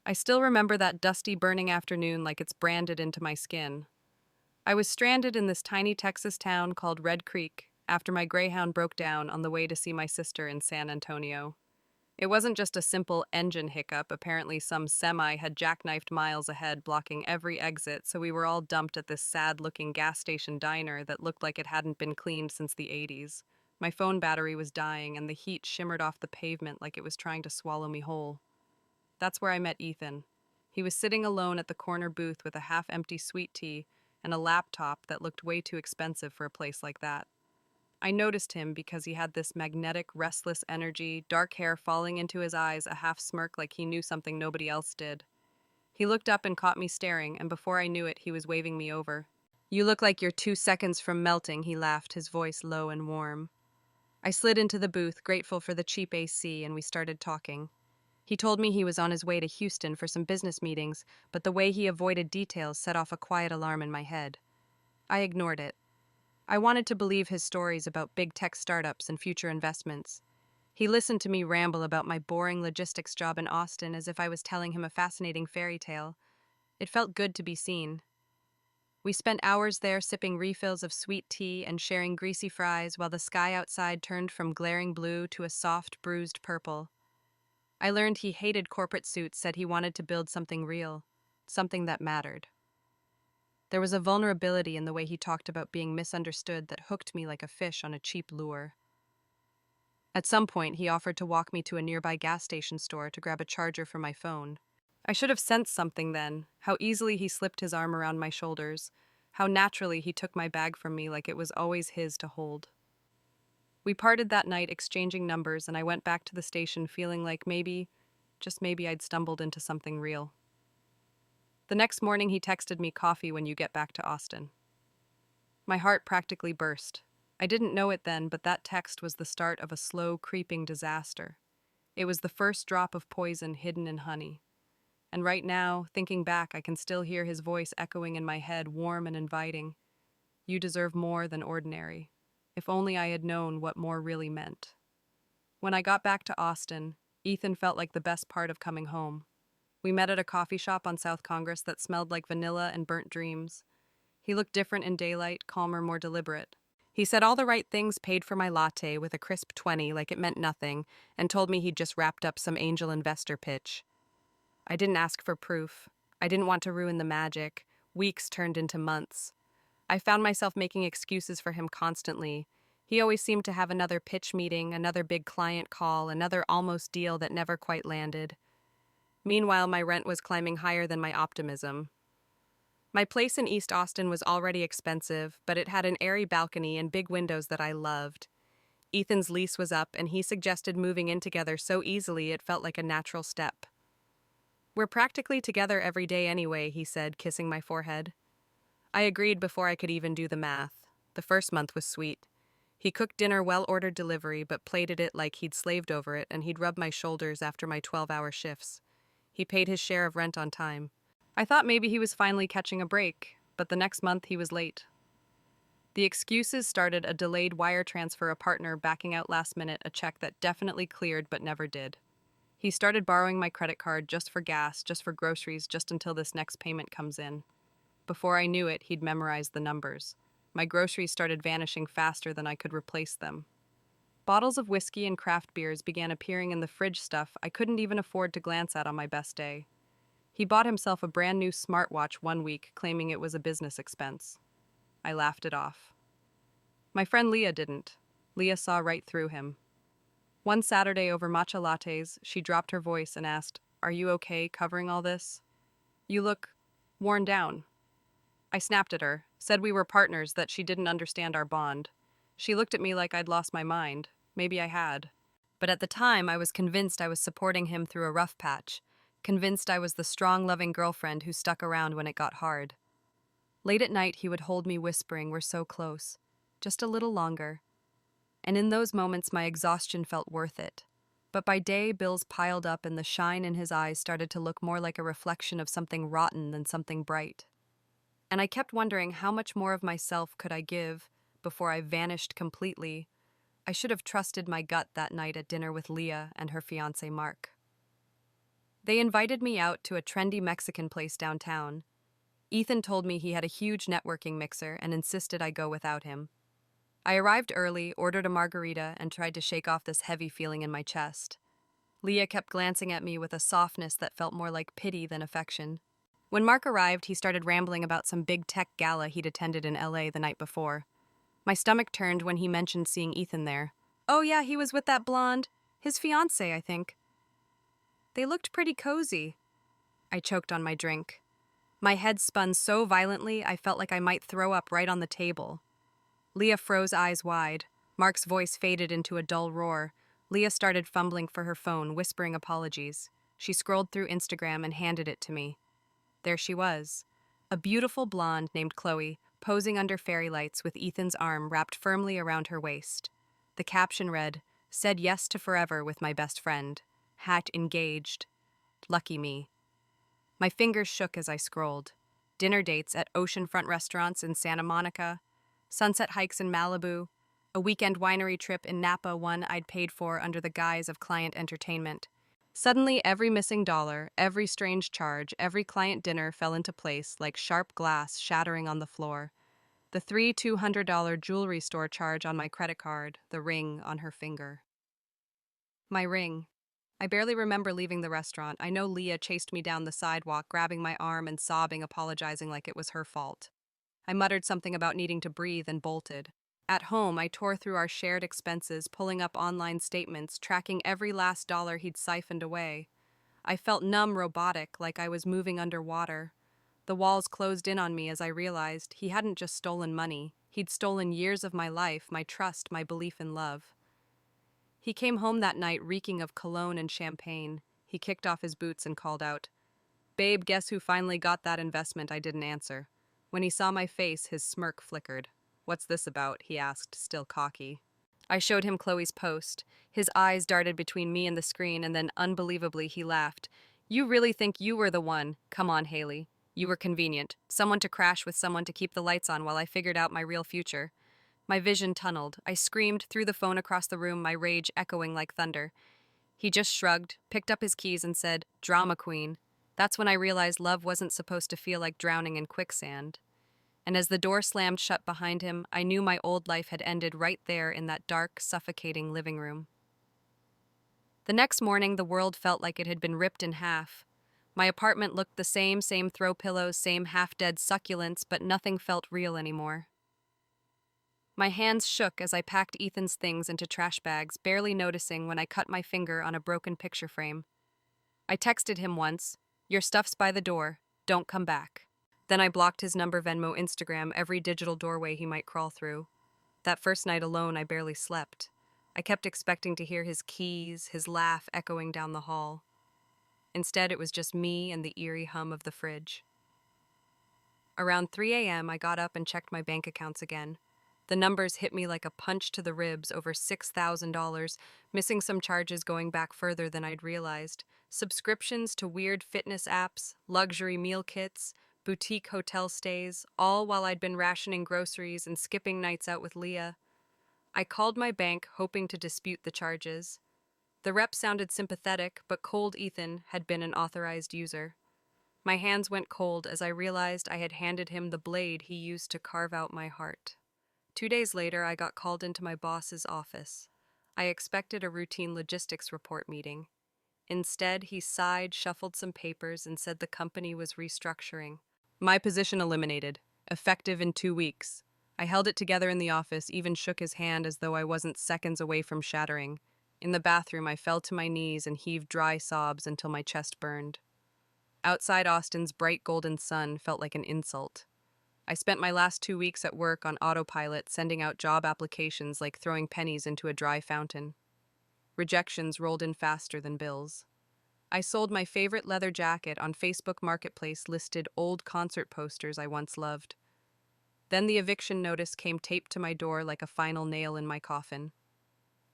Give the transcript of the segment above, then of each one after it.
I still remember that dusty, burning afternoon like it's branded into my skin. I was stranded in this tiny Texas town called Red Creek after my Greyhound broke down on the way to see my sister in San Antonio. It wasn't just a simple engine hiccup. Apparently, some semi had jackknifed miles ahead, blocking every exit, so we were all dumped at this sad looking gas station diner that looked like it hadn't been cleaned since the 80s. My phone battery was dying, and the heat shimmered off the pavement like it was trying to swallow me whole. That's where I met Ethan. He was sitting alone at the corner booth with a half empty sweet tea and a laptop that looked way too expensive for a place like that. I noticed him because he had this magnetic, restless energy, dark hair falling into his eyes, a half smirk like he knew something nobody else did. He looked up and caught me staring, and before I knew it, he was waving me over. "You look like you're 2 seconds from melting," he laughed, his voice low and warm. I slid into the booth, grateful for the cheap AC, and we started talking. He told me he was on his way to Houston for some business meetings, but the way he avoided details set off a quiet alarm in my head. I ignored it. I wanted to believe his stories about big tech startups and future investments. He listened to me ramble about my boring logistics job in Austin as if I was telling him a fascinating fairy tale. It felt good to be seen. We spent hours there sipping refills of sweet tea and sharing greasy fries while the sky outside turned from glaring blue to a soft, bruised purple. I learned he hated corporate suits, said he wanted to build something real, something that mattered. There was a vulnerability in the way he talked about being misunderstood that hooked me like a fish on a cheap lure. At some point, he offered to walk me to a nearby gas station store to grab a charger for my phone. I should have sensed something then, how easily he slipped his arm around my shoulders, how naturally he took my bag from me like it was always his to hold. We parted that night exchanging numbers, and I went back to the station feeling like maybe, just maybe, I'd stumbled into something real. The next morning, he texted me, "Coffee when you get back to Austin." My heart practically burst. I didn't know it then, but that text was the start of a slow, creeping disaster. It was the first drop of poison hidden in honey. And right now, thinking back, I can still hear his voice echoing in my head, warm and inviting. "You deserve more than ordinary." If only I had known what more really meant. When I got back to Austin, Ethan felt like the best part of coming home. We met at a coffee shop on South Congress that smelled like vanilla and burnt dreams. He looked different in daylight, calmer, more deliberate. He said all the right things, paid for my latte with a crisp 20 like it meant nothing, and told me he'd just wrapped up some angel investor pitch. I didn't ask for proof. I didn't want to ruin the magic. Weeks turned into months. I found myself making excuses for him constantly. He always seemed to have another pitch meeting, another big client call, another almost deal that never quite landed. Meanwhile, my rent was climbing higher than my optimism. My place in East Austin was already expensive, but it had an airy balcony and big windows that I loved. Ethan's lease was up, and he suggested moving in together so easily it felt like a natural step. "We're practically together every day anyway," he said, kissing my forehead. I agreed before I could even do the math. The first month was sweet. He cooked dinner well-ordered delivery, but plated it like he'd slaved over it, and he'd rub my shoulders after my 12-hour shifts. He paid his share of rent on time. I thought maybe he was finally catching a break, but the next month he was late. The excuses started: a delayed wire transfer, a partner backing out last minute, a check that definitely cleared but never did. He started borrowing my credit card just for gas, just for groceries, just until this next payment comes in. Before I knew it, he'd memorized the numbers. My groceries started vanishing faster than I could replace them. Bottles of whiskey and craft beers began appearing in the fridge, stuff I couldn't even afford to glance at on my best day. He bought himself a brand new smartwatch one week, claiming it was a business expense. I laughed it off. My friend Leah didn't. Leah saw right through him. One Saturday over matcha lattes, she dropped her voice and asked, "Are you okay covering all this? You look worn down." I snapped at her, said we were partners, that she didn't understand our bond. She looked at me like I'd lost my mind. Maybe I had. But at the time, I was convinced I was supporting him through a rough patch, convinced I was the strong, loving girlfriend who stuck around when it got hard. Late at night, he would hold me whispering, "We're so close. Just a little longer." And in those moments, my exhaustion felt worth it. But by day, bills piled up and the shine in his eyes started to look more like a reflection of something rotten than something bright. And I kept wondering, how much more of myself could I give before I vanished completely? I should have trusted my gut that night at dinner with Leah and her fiancé Mark. They invited me out to a trendy Mexican place downtown. Ethan told me he had a huge networking mixer and insisted I go without him. I arrived early, ordered a margarita, and tried to shake off this heavy feeling in my chest. Leah kept glancing at me with a softness that felt more like pity than affection. When Mark arrived, he started rambling about some big tech gala he'd attended in LA the night before. My stomach turned when he mentioned seeing Ethan there. Oh, yeah, he was with that blonde. His fiancée, I think. They looked pretty cozy. I choked on my drink. My head spun so violently I felt like I might throw up right on the table. Leah froze, eyes wide. Mark's voice faded into a dull roar. Leah started fumbling for her phone, whispering apologies. She scrolled through Instagram and handed it to me. There she was, a beautiful blonde named Chloe, posing under fairy lights with Ethan's arm wrapped firmly around her waist. The caption read, "Said yes to forever with my best friend. Hat engaged. Lucky me." My fingers shook as I scrolled. Dinner dates at oceanfront restaurants in Santa Monica, sunset hikes in Malibu, a weekend winery trip in Napa, one I'd paid for under the guise of client entertainment. Suddenly, every missing dollar, every strange charge, every client dinner fell into place like sharp glass shattering on the floor. The three $200 jewelry store charge on my credit card, the ring on her finger. My ring. I barely remember leaving the restaurant. I know Leah chased me down the sidewalk, grabbing my arm and sobbing, apologizing like it was her fault. I muttered something about needing to breathe and bolted. At home, I tore through our shared expenses, pulling up online statements, tracking every last dollar he'd siphoned away. I felt numb, robotic, like I was moving underwater. The walls closed in on me as I realized he hadn't just stolen money. He'd stolen years of my life, my trust, my belief in love. He came home that night reeking of cologne and champagne. He kicked off his boots and called out, "Babe, guess who finally got that investment?" I didn't answer. When he saw my face, his smirk flickered. "What's this about?" he asked, still cocky. I showed him Chloe's post. His eyes darted between me and the screen, and then, unbelievably, he laughed. "You really think you were the one? Come on, Haley. You were convenient. Someone to crash with, someone to keep the lights on while I figured out my real future." My vision tunneled. I screamed, threw the phone across the room, my rage echoing like thunder. He just shrugged, picked up his keys, and said, "Drama queen." That's when I realized love wasn't supposed to feel like drowning in quicksand. And as the door slammed shut behind him, I knew my old life had ended right there in that dark, suffocating living room. The next morning, the world felt like it had been ripped in half. My apartment looked the same throw pillows, same half-dead succulents, but nothing felt real anymore. My hands shook as I packed Ethan's things into trash bags, barely noticing when I cut my finger on a broken picture frame. I texted him once, "Your stuff's by the door. Don't come back." Then I blocked his number, Venmo, Instagram, every digital doorway he might crawl through. That first night alone, I barely slept. I kept expecting to hear his keys, his laugh echoing down the hall. Instead, it was just me and the eerie hum of the fridge. Around 3 a.m., I got up and checked my bank accounts again. The numbers hit me like a punch to the ribs, over $6,000, missing some charges going back further than I'd realized. Subscriptions to weird fitness apps, luxury meal kits, boutique hotel stays, all while I'd been rationing groceries and skipping nights out with Leah. I called my bank, hoping to dispute the charges. The rep sounded sympathetic, but cold Ethan had been an authorized user. My hands went cold as I realized I had handed him the blade he used to carve out my heart. 2 days later, I got called into my boss's office. I expected a routine logistics report meeting. Instead, he sighed, shuffled some papers, and said the company was restructuring. My position eliminated, effective in 2 weeks. I held it together in the office, even shook his hand as though I wasn't seconds away from shattering. In the bathroom, I fell to my knees and heaved dry sobs until my chest burned. Outside, Austin's bright golden sun felt like an insult. I spent my last 2 weeks at work on autopilot, sending out job applications like throwing pennies into a dry fountain. Rejections rolled in faster than bills. I sold my favorite leather jacket on Facebook Marketplace, listed old concert posters I once loved. Then the eviction notice came taped to my door like a final nail in my coffin.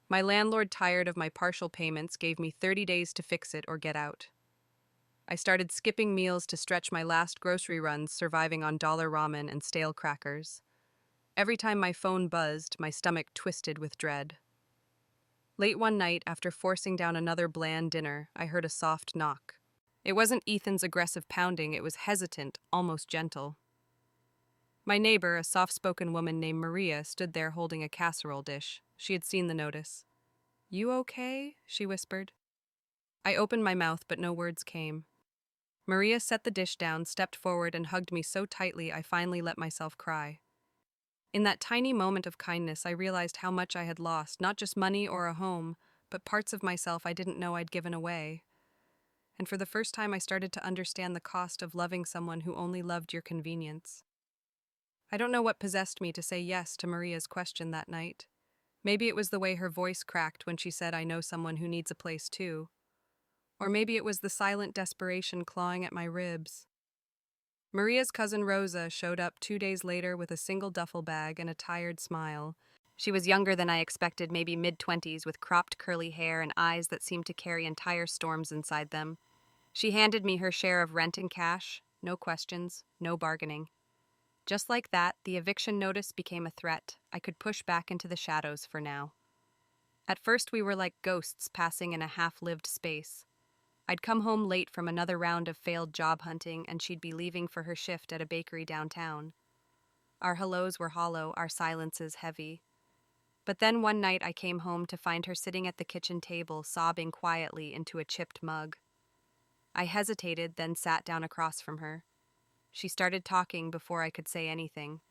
My landlord, tired of my partial payments, gave me 30 days to fix it or get out. I started skipping meals to stretch my last grocery runs, surviving on dollar ramen and stale crackers. Every time my phone buzzed, my stomach twisted with dread. Late one night, after forcing down another bland dinner, I heard a soft knock. It wasn't Ethan's aggressive pounding, it was hesitant, almost gentle. My neighbor, a soft-spoken woman named Maria, stood there holding a casserole dish. She had seen the notice. "You okay?" she whispered. I opened my mouth, but no words came. Maria set the dish down, stepped forward, and hugged me so tightly I finally let myself cry. In that tiny moment of kindness, I realized how much I had lost, not just money or a home, but parts of myself I didn't know I'd given away. And for the first time, I started to understand the cost of loving someone who only loved your convenience. I don't know what possessed me to say yes to Maria's question that night. Maybe it was the way her voice cracked when she said, "I know someone who needs a place too." Or maybe it was the silent desperation clawing at my ribs. Maria's cousin Rosa showed up 2 days later with a single duffel bag and a tired smile. She was younger than I expected, maybe mid-20s, with cropped curly hair and eyes that seemed to carry entire storms inside them. She handed me her share of rent in cash, no questions, no bargaining. Just like that, the eviction notice became a threat I could push back into the shadows for now. At first, we were like ghosts passing in a half-lived space. I'd come home late from another round of failed job hunting, and she'd be leaving for her shift at a bakery downtown. Our hellos were hollow, our silences heavy. But then one night I came home to find her sitting at the kitchen table, sobbing quietly into a chipped mug. I hesitated, then sat down across from her. She started talking before I could say anything.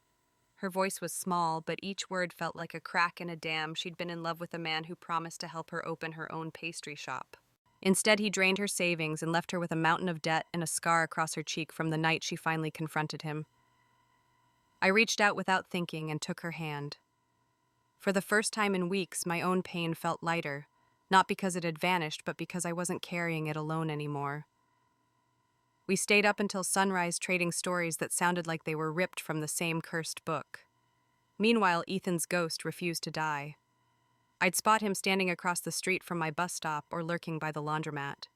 Her voice was small, but each word felt like a crack in a dam. She'd been in love with a man who promised to help her open her own pastry shop. Instead, he drained her savings and left her with a mountain of debt and a scar across her cheek from the night she finally confronted him. I reached out without thinking and took her hand. For the first time in weeks, my own pain felt lighter, not because it had vanished, but because I wasn't carrying it alone anymore. We stayed up until sunrise trading stories that sounded like they were ripped from the same cursed book. Meanwhile, Ethan's ghost refused to die. I'd spot him standing across the street from my bus stop or lurking by the laundromat.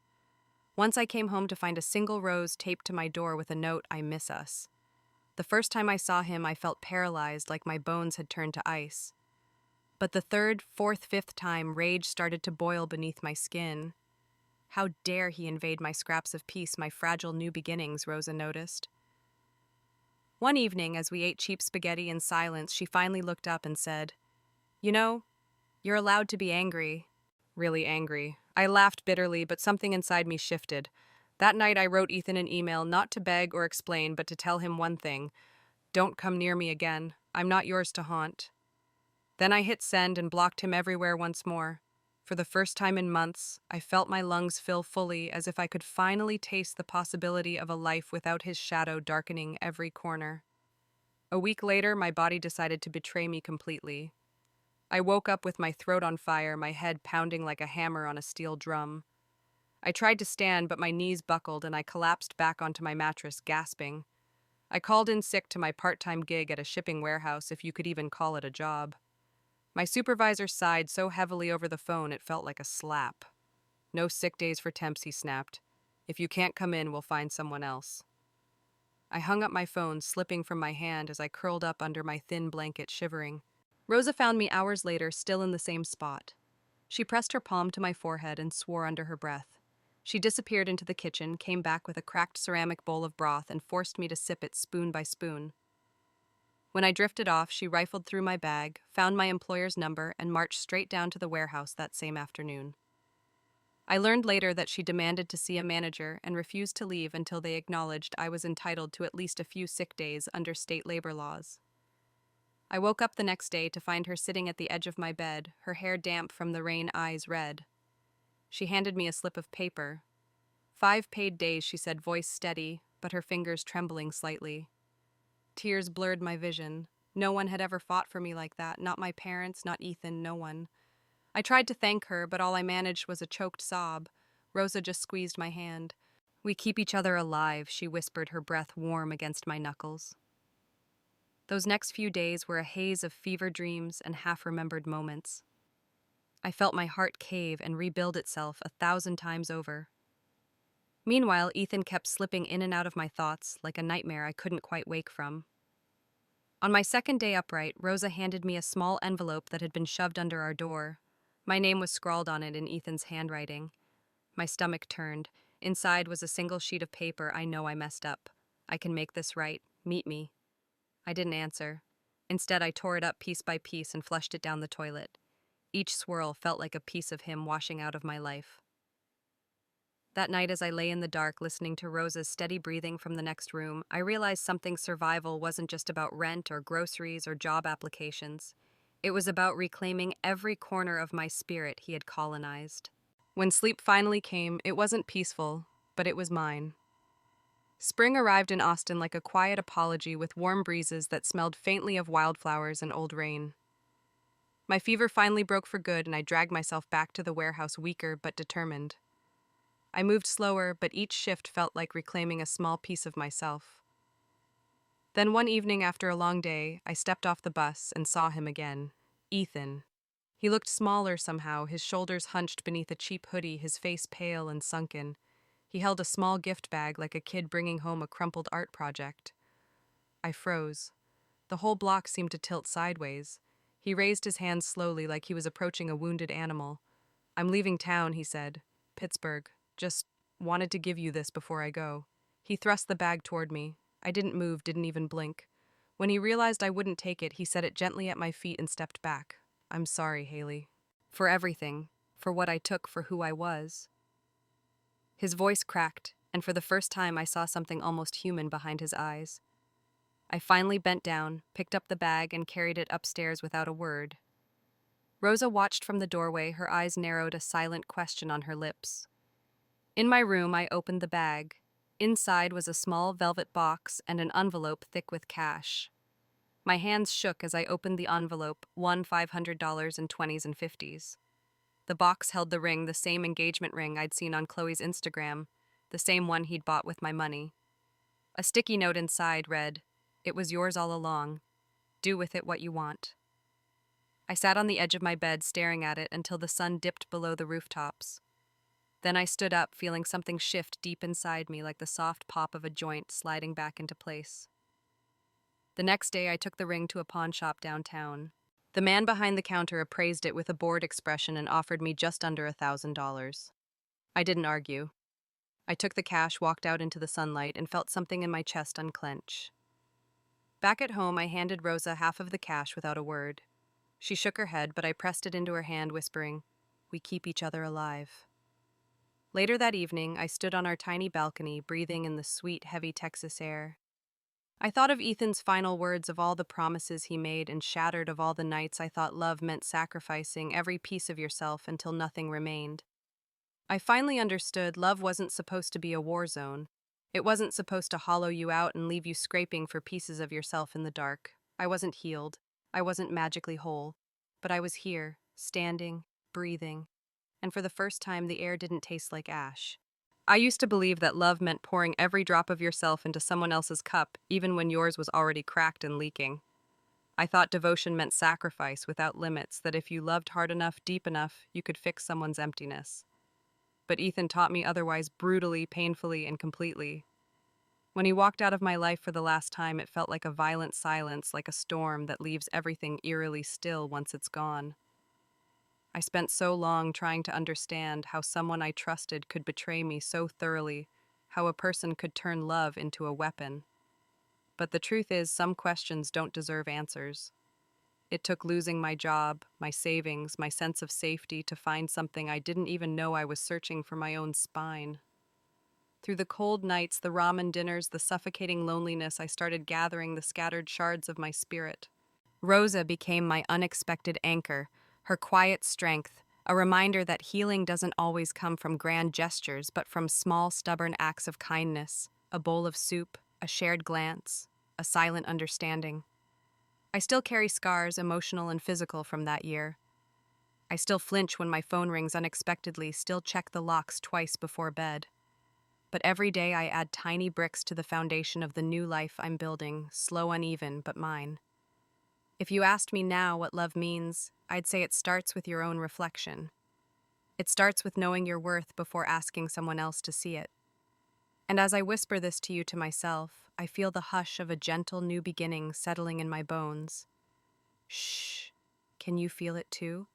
Once I came home to find a single rose taped to my door with a note, "I miss us." The first time I saw him, I felt paralyzed, like my bones had turned to ice. But the third, fourth, fifth time, rage started to boil beneath my skin. How dare he invade my scraps of peace, my fragile new beginnings, Rosa noticed. One evening, as we ate cheap spaghetti in silence, she finally looked up and said, "You know, you're allowed to be angry." Really angry. I laughed bitterly, but something inside me shifted. That night I wrote Ethan an email, not to beg or explain, but to tell him one thing: "Don't come near me again. I'm not yours to haunt." Then I hit send and blocked him everywhere once more. For the first time in months, I felt my lungs fill fully, as if I could finally taste the possibility of a life without his shadow darkening every corner. A week later, my body decided to betray me completely. I woke up with my throat on fire, my head pounding like a hammer on a steel drum. I tried to stand, but my knees buckled and I collapsed back onto my mattress, gasping. I called in sick to my part-time gig at a shipping warehouse, if you could even call it a job. My supervisor sighed so heavily over the phone it felt like a slap. "No sick days for temps," he snapped. "If you can't come in, we'll find someone else." I hung up my phone, slipping from my hand as I curled up under my thin blanket, shivering. Rosa found me hours later, still in the same spot. She pressed her palm to my forehead and swore under her breath. She disappeared into the kitchen, came back with a cracked ceramic bowl of broth, and forced me to sip it spoon by spoon. When I drifted off, she rifled through my bag, found my employer's number, and marched straight down to the warehouse that same afternoon. I learned later that she demanded to see a manager and refused to leave until they acknowledged I was entitled to at least a few sick days under state labor laws. I woke up the next day to find her sitting at the edge of my bed, her hair damp from the rain, eyes red. She handed me a slip of paper. 5 paid days, she said, voice steady, but her fingers trembling slightly. Tears blurred my vision. No one had ever fought for me like that, not my parents, not Ethan, no one. I tried to thank her, but all I managed was a choked sob. Rosa just squeezed my hand. "We keep each other alive," she whispered, her breath warm against my knuckles. Those next few days were a haze of fever dreams and half-remembered moments. I felt my heart cave and rebuild itself 1,000 times over. Meanwhile, Ethan kept slipping in and out of my thoughts like a nightmare I couldn't quite wake from. On my second day upright, Rosa handed me a small envelope that had been shoved under our door. My name was scrawled on it in Ethan's handwriting. My stomach turned. Inside was a single sheet of paper. I know I messed up. I can make this right. Meet me. I didn't answer. Instead, I tore it up piece by piece and flushed it down the toilet. Each swirl felt like a piece of him washing out of my life. That night, as I lay in the dark listening to Rosa's steady breathing from the next room, I realized something. Survival wasn't just about rent or groceries or job applications. It was about reclaiming every corner of my spirit he had colonized. When sleep finally came, it wasn't peaceful, but it was mine. Spring arrived in Austin like a quiet apology with warm breezes that smelled faintly of wildflowers and old rain. My fever finally broke for good, and I dragged myself back to the warehouse weaker but determined. I moved slower, but each shift felt like reclaiming a small piece of myself. Then one evening after a long day, I stepped off the bus and saw him again. Ethan. He looked smaller somehow, his shoulders hunched beneath a cheap hoodie, his face pale and sunken. He held a small gift bag like a kid bringing home a crumpled art project. I froze. The whole block seemed to tilt sideways. He raised his hands slowly like he was approaching a wounded animal. "I'm leaving town," he said. "Pittsburgh. Just wanted to give you this before I go." He thrust the bag toward me. I didn't move, didn't even blink. When he realized I wouldn't take it, he set it gently at my feet and stepped back. "I'm sorry, Haley. For everything. For what I took for who I was." His voice cracked, and for the first time I saw something almost human behind his eyes. I finally bent down, picked up the bag, and carried it upstairs without a word. Rosa watched from the doorway, her eyes narrowed, a silent question on her lips. In my room, I opened the bag. Inside was a small velvet box and an envelope thick with cash. My hands shook as I opened the envelope, one $500 in 20s and 50s. The box held the ring, the same engagement ring I'd seen on Chloe's Instagram, the same one he'd bought with my money. A sticky note inside read, "It was yours all along. Do with it what you want." I sat on the edge of my bed staring at it until the sun dipped below the rooftops. Then I stood up, feeling something shift deep inside me like the soft pop of a joint sliding back into place. The next day, I took the ring to a pawn shop downtown. The man behind the counter appraised it with a bored expression and offered me just under $1,000. I didn't argue. I took the cash, walked out into the sunlight, and felt something in my chest unclench. Back at home, I handed Rosa half of the cash without a word. She shook her head, but I pressed it into her hand, whispering, "We keep each other alive." Later that evening, I stood on our tiny balcony, breathing in the sweet, heavy Texas air. I thought of Ethan's final words, of all the promises he made, and shattered of all the nights I thought love meant sacrificing every piece of yourself until nothing remained. I finally understood love wasn't supposed to be a war zone. It wasn't supposed to hollow you out and leave you scraping for pieces of yourself in the dark. I wasn't healed. I wasn't magically whole. But I was here, standing, breathing. And for the first time, the air didn't taste like ash. I used to believe that love meant pouring every drop of yourself into someone else's cup, even when yours was already cracked and leaking. I thought devotion meant sacrifice without limits, that if you loved hard enough, deep enough, you could fix someone's emptiness. But Ethan taught me otherwise, brutally, painfully, and completely. When he walked out of my life for the last time, it felt like a violent silence, like a storm that leaves everything eerily still once it's gone. I spent so long trying to understand how someone I trusted could betray me so thoroughly, how a person could turn love into a weapon. But the truth is, some questions don't deserve answers. It took losing my job, my savings, my sense of safety to find something I didn't even know I was searching for my own spine. Through the cold nights, the ramen dinners, the suffocating loneliness, I started gathering the scattered shards of my spirit. Rosa became my unexpected anchor, her quiet strength, a reminder that healing doesn't always come from grand gestures, but from small, stubborn acts of kindness, a bowl of soup, a shared glance, a silent understanding. I still carry scars, emotional and physical, from that year. I still flinch when my phone rings unexpectedly, still check the locks twice before bed. But every day I add tiny bricks to the foundation of the new life I'm building, slow, uneven, but mine. If you asked me now what love means, I'd say it starts with your own reflection. It starts with knowing your worth before asking someone else to see it. And as I whisper this to you, to myself, I feel the hush of a gentle new beginning settling in my bones. Shh. Can you feel it too?